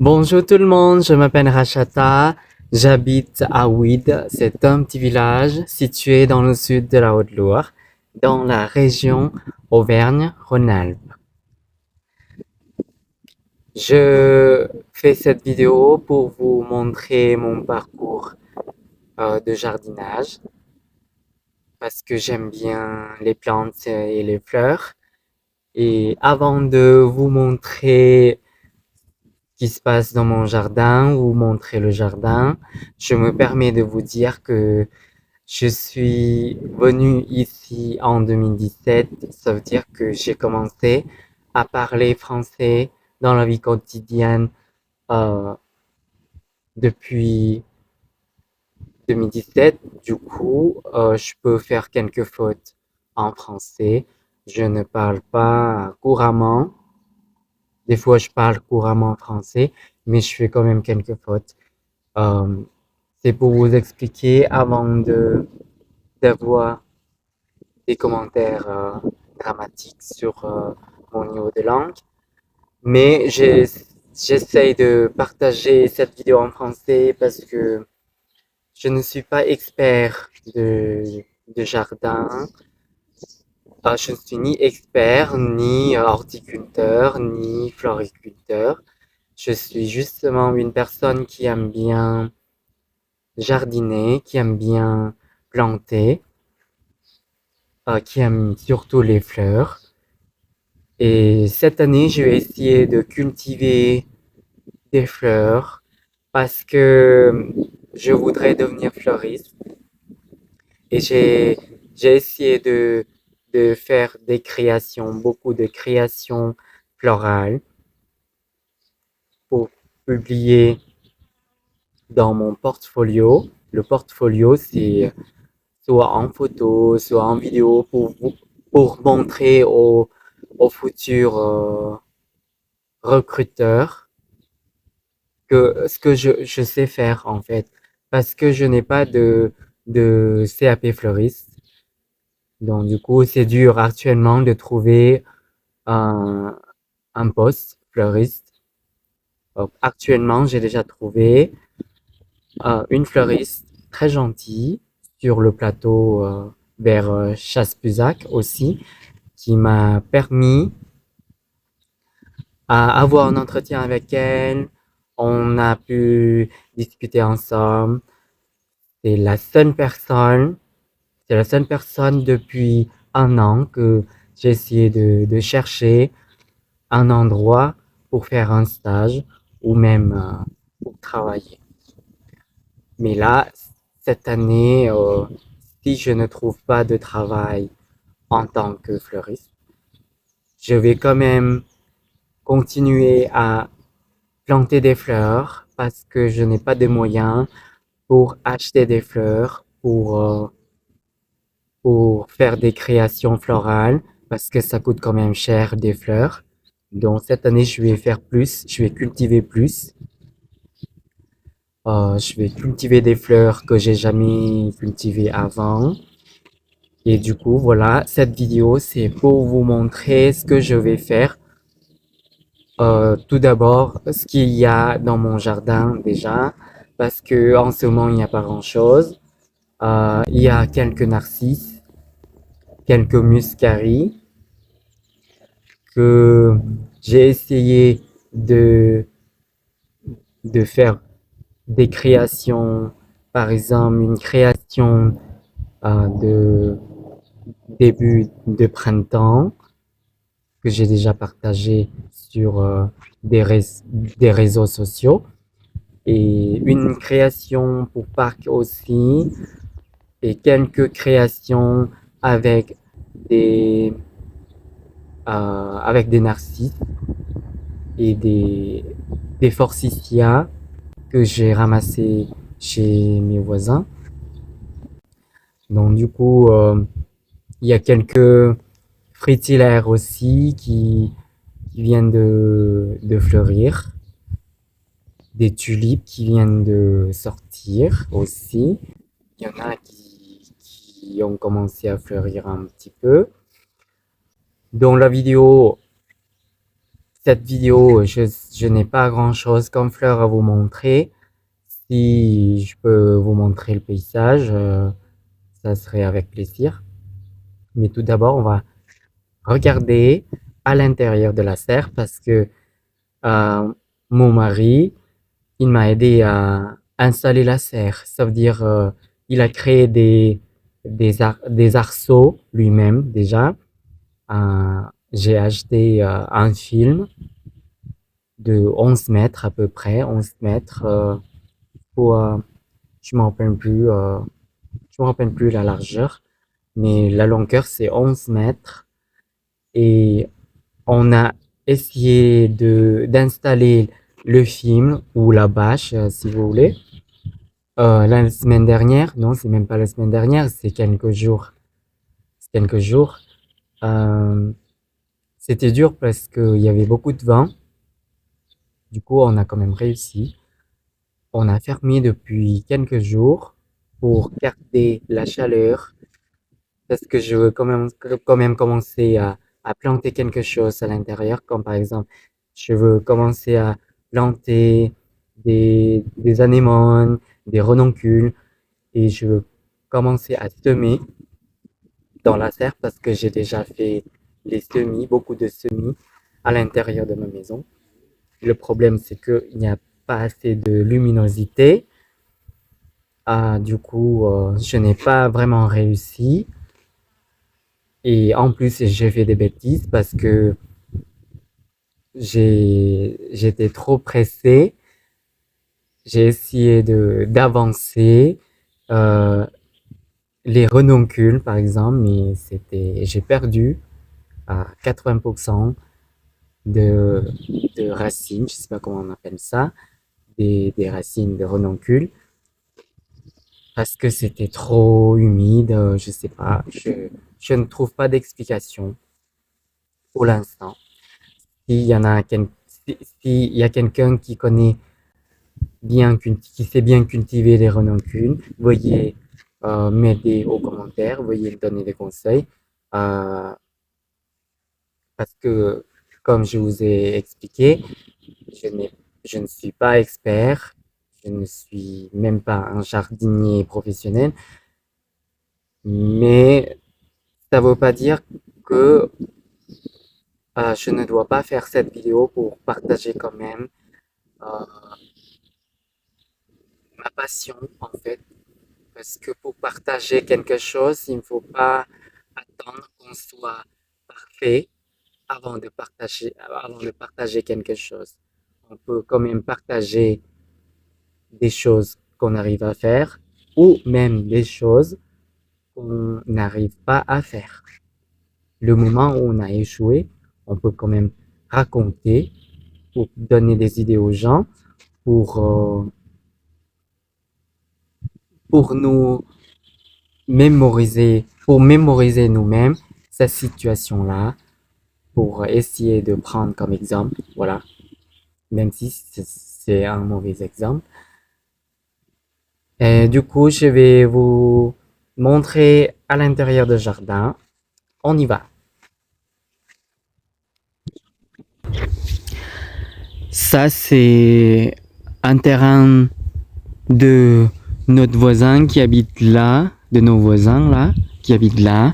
Bonjour tout le monde, je m'appelle Rachata, j'habite à Ouide, c'est un petit village situé dans le sud de la Haute-Loire, dans la région Auvergne-Rhône-Alpes. Je fais cette vidéo pour vous montrer mon parcours de jardinage parce que j'aime bien les plantes et les fleurs. Et avant de vous montrer qui se passe dans mon jardin ou montrer le jardin, je me permets de vous dire que je suis venu ici en 2017. Ça veut dire que j'ai commencé à parler français dans la vie quotidienne euh, depuis 2017. Du coup, je peux faire quelques fautes en français. Je ne parle pas couramment. Des fois, je parle couramment français, mais je fais quand même quelques fautes. Euh, c'est pour vous expliquer avant d'avoir des commentaires dramatiques sur mon niveau de langue. Mais j'essaye de partager cette vidéo en français parce que je ne suis pas expert de jardin. Je ne suis ni expert, ni horticulteur, ni floriculteur. Je suis justement une personne qui aime bien jardiner, qui aime bien planter, qui aime surtout les fleurs. Et cette année, je vais essayer de cultiver des fleurs parce que je voudrais devenir fleuriste. Et j'ai essayé de faire des créations, beaucoup de créations florales pour publier dans mon portfolio. Le portfolio, c'est soit en photo, soit en vidéo pour montrer aux futurs recruteurs que ce que je sais faire en fait. Parce que je n'ai pas de CAP fleuriste. Donc du coup, c'est dur actuellement de trouver un, un poste fleuriste. Donc, actuellement, j'ai déjà trouvé une fleuriste très gentille sur le plateau vers Chasse-Puzac aussi, qui m'a permis à avoir un entretien avec elle. On a pu discuter ensemble. C'est la seule personne, c'est la seule personne depuis un an que j'ai essayé de chercher un endroit pour faire un stage ou même pour travailler. Mais là, cette année, si je ne trouve pas de travail en tant que fleuriste, je vais quand même continuer à planter des fleurs parce que je n'ai pas de moyens pour acheter des fleurs, pour faire des créations florales parce que ça coûte quand même cher des fleurs. Donc cette année, je vais faire plus, je vais cultiver plus. Je vais cultiver des fleurs que j'ai jamais cultivées avant. Et du coup, voilà, cette vidéo, c'est pour vous montrer ce que je vais faire. Tout d'abord, ce qu'il y a dans mon jardin déjà, parce que en ce moment, il n'y a pas grand-chose. Il y a quelques narcisses, quelques muscaries que j'ai essayé de, de faire des créations, par exemple, une création de début de printemps que j'ai déjà partagé sur des réseaux sociaux et une création pour Parc aussi et quelques créations avec des avec des narcisses et des forsythias que j'ai ramassés chez mes voisins. Donc du coup, il y a quelques fritillaires aussi qui viennent de fleurir, des tulipes qui viennent de sortir aussi. Il y en a qui ont commencé à fleurir un petit peu. Dans la vidéo, cette vidéo, je n'ai pas grand-chose comme fleur à vous montrer. Si je peux vous montrer le paysage, ça serait avec plaisir. Mais tout d'abord, on va regarder à l'intérieur de la serre parce que euh, mon mari, il m'a aidé à installer la serre. Ça veut dire, il a créé des arceaux lui-même déjà. J'ai acheté un film de 11 mètres à peu près, 11 mètres. Pour, je me rappelle plus, je me rappelle plus la largeur, mais la longueur c'est 11 mètres. Et on a essayé d'installer le film ou la bâche, si vous voulez. La semaine dernière, non, c'est même pas la semaine dernière, c'est quelques jours. C'est quelques jours. Euh, C'était dur parce qu'il y avait beaucoup de vent. Du coup, on a quand même réussi. On a fermé depuis quelques jours pour garder la chaleur parce que je veux quand même commencer à planter quelque chose à l'intérieur, comme par exemple, je veux commencer à planter des anémones, des renoncules, et je veux commencer à semer dans la serre parce que j'ai déjà fait les semis, beaucoup de semis à l'intérieur de ma maison. Le problème, c'est qu'il n'y a pas assez de luminosité. Du coup, je n'ai pas vraiment réussi. Et en plus, j'ai fait des bêtises parce que j'étais trop pressé. J'ai essayé d'avancer euh, les renoncules, par exemple, mais j'ai perdu à 80% de, de racines, je sais pas comment on appelle ça, des racines de renoncules, parce que c'était trop humide, je sais pas, je ne trouve pas d'explication pour l'instant. S'il y en a s'il y a quelqu'un qui connaît qui sait bien cultiver les renoncules, veuillez m'aider aux commentaires, veuillez me donner des conseils, euh, parce que, comme je vous ai expliqué, je n'ai, je ne suis pas expert, je ne suis même pas un jardinier professionnel, mais ça ne veut pas dire que je ne dois pas faire cette vidéo pour partager quand même euh, ma passion en fait. Parce que pour partager quelque chose, il ne faut pas attendre qu'on soit parfait avant de partager quelque chose. On peut quand même partager des choses qu'on arrive à faire ou même des choses qu'on n'arrive pas à faire. Le moment où on a échoué, on peut quand même raconter pour donner des idées aux gens, pour, euh, pour nous pour mémoriser nous-mêmes cette situation-là, pour essayer de prendre comme exemple, voilà, même si c'est un mauvais exemple. Et du coup, je vais vous montrer à l'intérieur du jardin. On y va. Ça, c'est un terrain de notre voisin qui habite là, de nos voisins là, qui habitent là.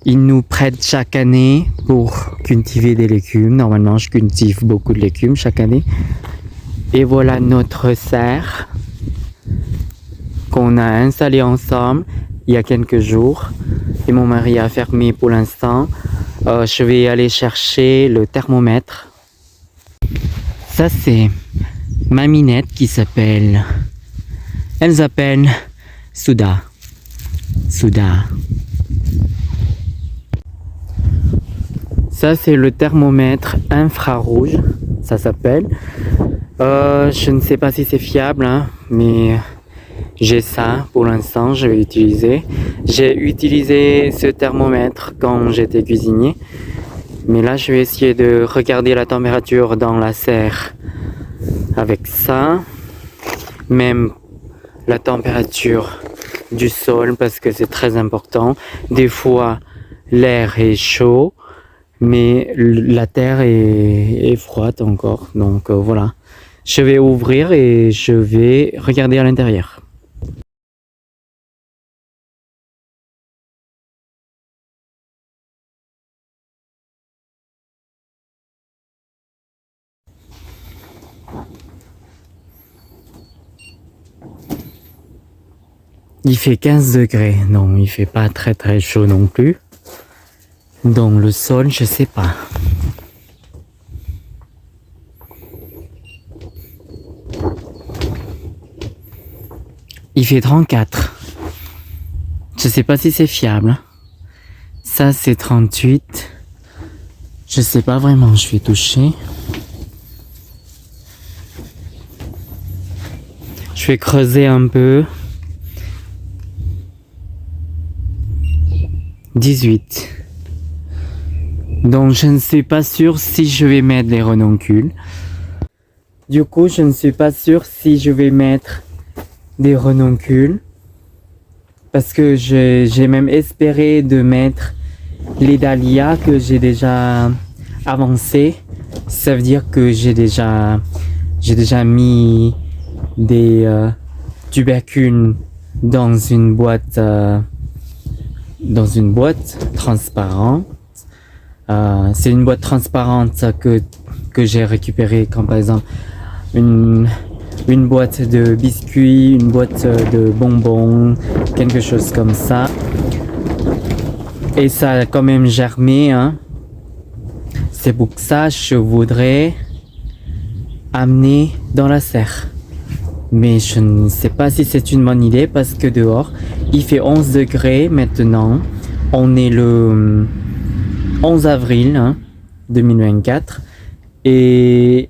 Ils nous prêtent chaque année pour cultiver des légumes. Normalement, je cultive beaucoup de légumes chaque année. Et voilà notre serre qu'on a installée ensemble il y a quelques jours. Et mon mari a fermé pour l'instant. Je vais aller chercher le thermomètre. Ça, c'est ma minette qui s'appelle... Elle s'appelle Souda. Souda. Ça, c'est le thermomètre infrarouge, ça s'appelle. Je ne sais pas si c'est fiable, hein, mais j'ai ça pour l'instant, je vais utiliser. J'ai utilisé ce thermomètre quand j'étais cuisinier, mais là, je vais essayer de regarder la température dans la serre avec ça. Même la température du sol, parce que c'est très important. Des fois, l'air est chaud. mais la terre est froide encore. Donc voilà. Je vais ouvrir et je vais regarder à l'intérieur. Il fait 15 degrés, non, il fait pas très très chaud non plus. Donc le sol, je sais pas. Il fait 34. Je sais pas si c'est fiable. Ça c'est 38. Je sais pas vraiment, je vais toucher. Je vais creuser un peu. 18. Donc je ne suis pas sûr si je vais mettre les renoncules. Du coup, je ne suis pas sûr si je vais mettre des renoncules. Parce que j'ai même espéré de mettre les dahlias que j'ai déjà avancé. Ça veut dire que j'ai déjà mis des tubercules dans une boîte transparente. C'est une boîte transparente que j'ai récupérée, comme par exemple une boîte de biscuits, une boîte de bonbons, quelque chose comme ça. Et ça a quand même germé, hein. C'est pour ça que je voudrais amener dans la serre. Mais je ne sais pas si c'est une bonne idée parce que dehors, il fait 11 degrés maintenant. On est le 11 avril hein, 2024. Et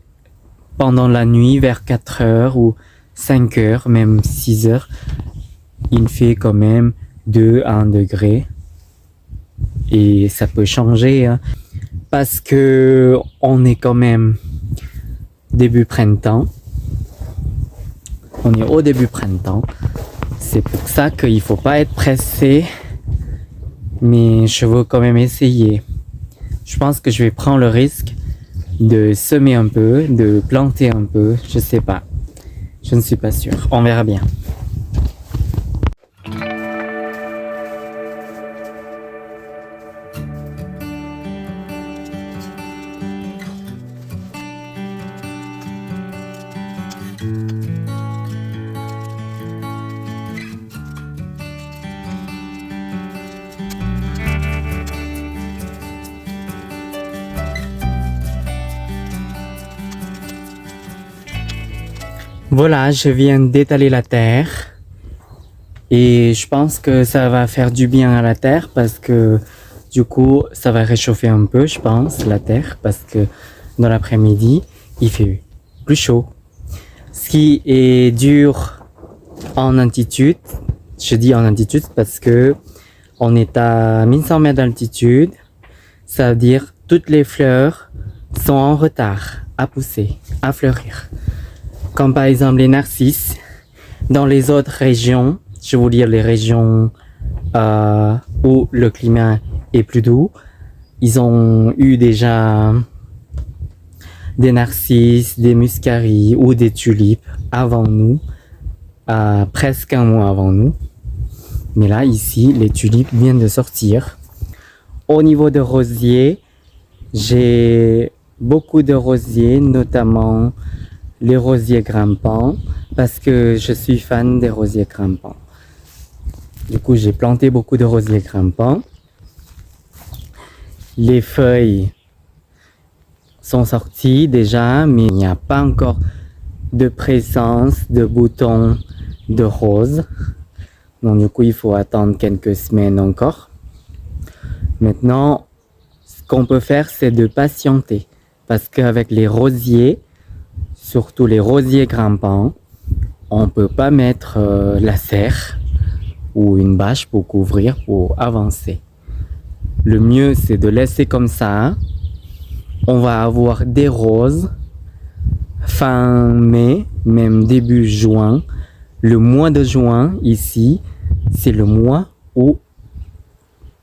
pendant la nuit, vers 4 heures ou 5 heures, même 6 heures, il fait quand même 2 à 1 degré. Et ça peut changer hein, parce que on est quand même début printemps. On est au début printemps. C'est pour ça qu'il ne faut pas être pressé. Mais je veux quand même essayer. Je pense que je vais prendre le risque de semer un peu, de planter un peu. Je sais pas. Je ne suis pas sûr. On verra bien. Voilà, je viens d'étaler la terre et je pense que ça va faire du bien à la terre parce que du coup ça va réchauffer un peu je pense la terre parce que dans l'après-midi il fait plus chaud. Ce qui est dur en altitude, je dis en altitude parce que on est à 1100 mètres d'altitude, ça veut dire toutes les fleurs sont en retard à pousser, à fleurir. Comme par exemple les narcisses. Dans les autres régions, je veux dire les régions où le climat est plus doux, ils ont eu déjà des narcisses, des muscaries ou des tulipes avant nous, presque un mois avant nous. Mais là, ici, les tulipes viennent de sortir. Au niveau de rosiers, j'ai beaucoup de rosiers, notamment les rosiers grimpants, parce que je suis fan des rosiers grimpants. Du coup, j'ai planté beaucoup de rosiers grimpants. Les feuilles sont sorties déjà, mais il n'y a pas encore de présence de boutons de rose. Donc du coup, il faut attendre quelques semaines encore. Maintenant, ce qu'on peut faire, c'est de patienter. Parce qu'avec les rosiers, surtout les rosiers grimpants, on ne peut pas mettre la serre ou une bâche pour couvrir, pour avancer. Le mieux, c'est de laisser comme ça. On va avoir des roses fin mai, même début juin. Le mois de juin, ici, c'est le mois où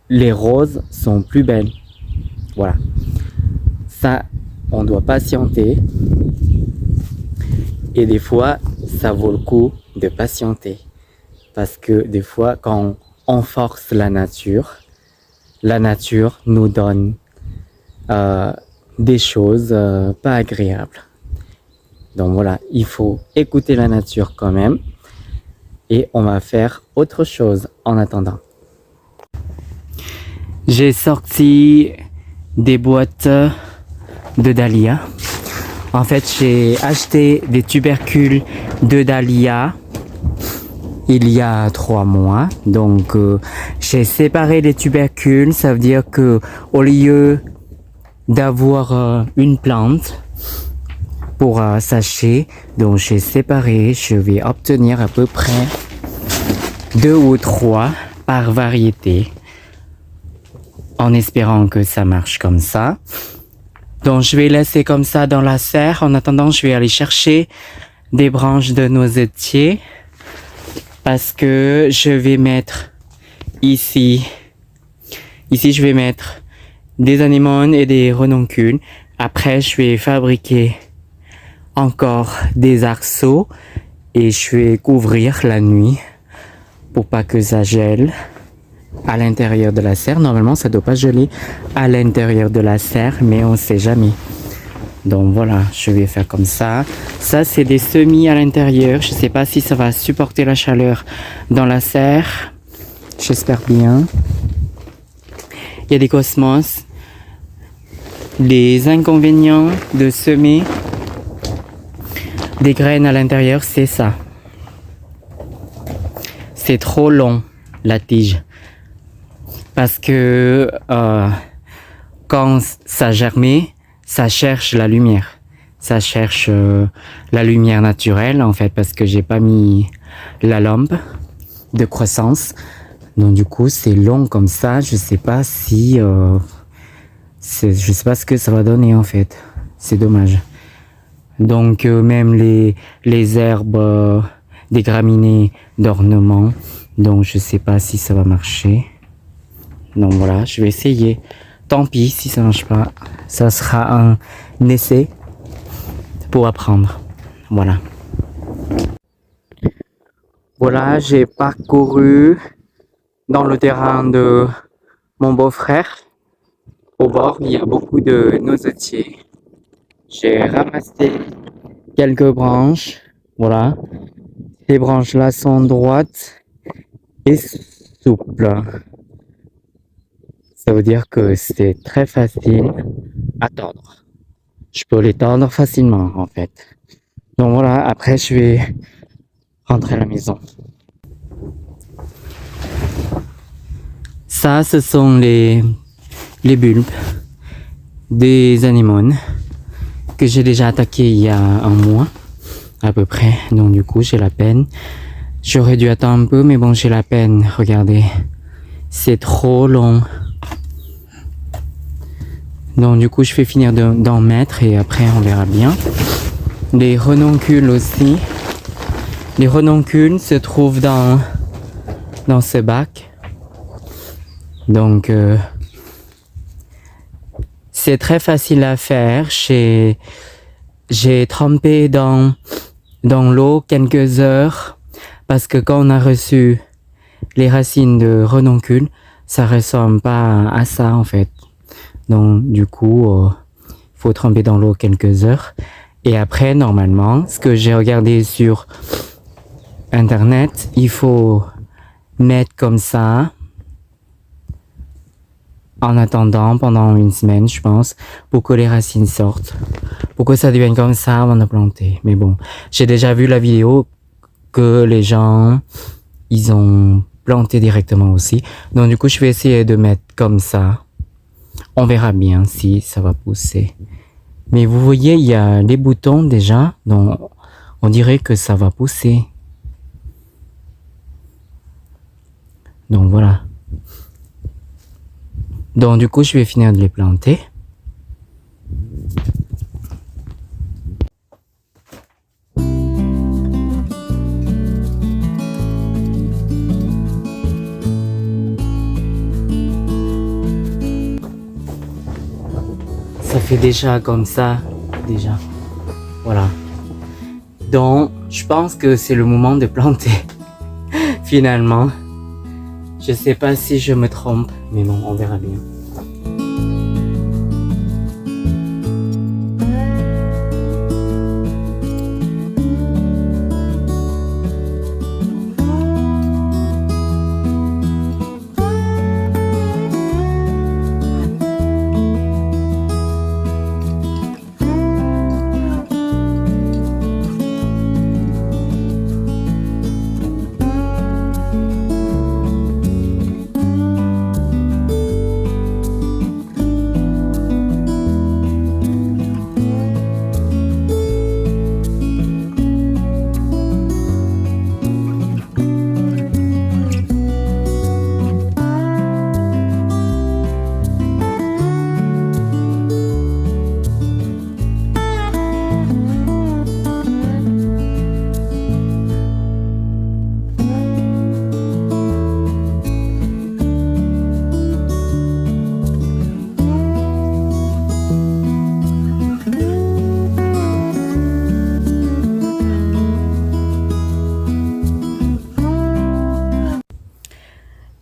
les roses sont plus belles. Voilà. ça, on doit patienter. Et des fois, ça vaut le coup de patienter. Parce que des fois, quand on force la nature nous donne des choses pas agréables. Donc voilà, il faut écouter la nature quand même. Et on va faire autre chose en attendant. J'ai sorti des boîtes de dahlia. En fait, j'ai acheté des tubercules de dahlia il y a 3 mois. Donc, j'ai séparé les tubercules. Ça veut dire que au lieu d'avoir une plante pour sécher, donc j'ai séparé. Je vais obtenir à peu près 2 ou 3 par variété, en espérant que ça marche comme ça. Donc je vais laisser comme ça dans la serre. En attendant, je vais aller chercher des branches de noisetier parce que je vais mettre ici je vais mettre des anémones et des renoncules. Après, je vais fabriquer encore des arceaux et je vais couvrir la nuit pour pas que ça gèle à l'intérieur de la serre. Normalement, ça doit pas geler à l'intérieur de la serre, mais on sait jamais. Donc voilà, je vais faire comme ça. Ça, c'est des semis à l'intérieur. Je sais pas si ça va supporter la chaleur dans la serre. J'espère bien. Il y a des cosmos. Les inconvénients de semer des graines à l'intérieur, c'est ça. C'est trop long, la tige. Parce que quand ça germe, ça cherche la lumière. Ça cherche la lumière naturelle, en fait, parce que j'ai pas mis la lampe de croissance. Donc du coup, c'est long comme ça. Je sais pas si... je sais pas ce que ça va donner, en fait. C'est dommage. Donc même les herbes, des graminées d'ornement. Donc je sais pas si ça va marcher. Donc voilà, je vais essayer. Tant pis si ça marche pas. Ça sera un essai pour apprendre. Voilà. Voilà, j'ai parcouru dans le terrain de mon beau-frère. Au bord, il y a beaucoup de noisetiers. J'ai ramassé quelques branches. Voilà. Ces branches-là sont droites et souples. Ça veut dire que c'est très facile à tordre. Je peux les tordre facilement, en fait. Donc voilà, après je vais rentrer à la maison. Ça, ce sont les bulbes des anémones que j'ai déjà attaqué il y a 1 mois à peu près. Donc du coup, j'ai la peine. J'aurais dû attendre un peu, mais bon, j'ai la peine. Regardez, c'est trop long. Donc du coup, je vais finir d'en mettre et après, on verra bien. Les renoncules aussi. Les renoncules se trouvent dans ce bac. Donc, c'est très facile à faire. J'ai trempé dans l'eau quelques heures parce que quand on a reçu les racines de renoncules, ça ressemble pas à ça en fait. Donc du coup, faut tremper dans l'eau quelques heures. Et après, normalement, ce que j'ai regardé sur internet, il faut mettre comme ça en attendant pendant 1 semaine, je pense, pour que les racines sortent. Pour que ça devienne comme ça avant de planter. Mais bon, j'ai déjà vu la vidéo que les gens, ils ont planté directement aussi. Donc du coup, je vais essayer de mettre comme ça. On verra bien si ça va pousser. Mais vous voyez, il y a les boutons déjà, donc on dirait que ça va pousser. Donc voilà. Donc du coup, je vais finir de les planter. Ça fait déjà comme ça, déjà. Voilà. Donc, je pense que c'est le moment de planter. Finalement. Je sais pas si je me trompe, mais bon, on verra bien.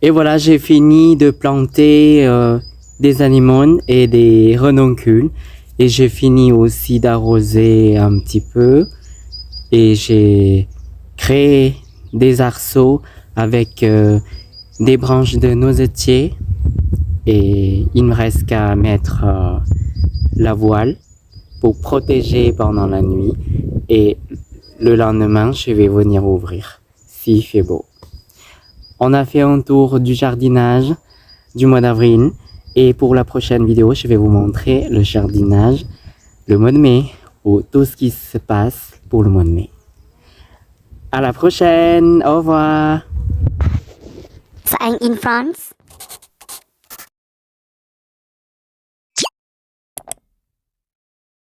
Et voilà, j'ai fini de planter des anémones et des renoncules. Et j'ai fini aussi d'arroser un petit peu. Et j'ai créé des arceaux avec des branches de noisetier. Et il me reste qu'à mettre la voile pour protéger pendant la nuit. Et le lendemain, je vais venir ouvrir s'il fait beau. On a fait un tour du jardinage du mois d'avril et pour la prochaine vidéo, je vais vous montrer le jardinage le mois de mai ou tout ce qui se passe pour le mois de mai. À la prochaine, au revoir. Sa Anh in France.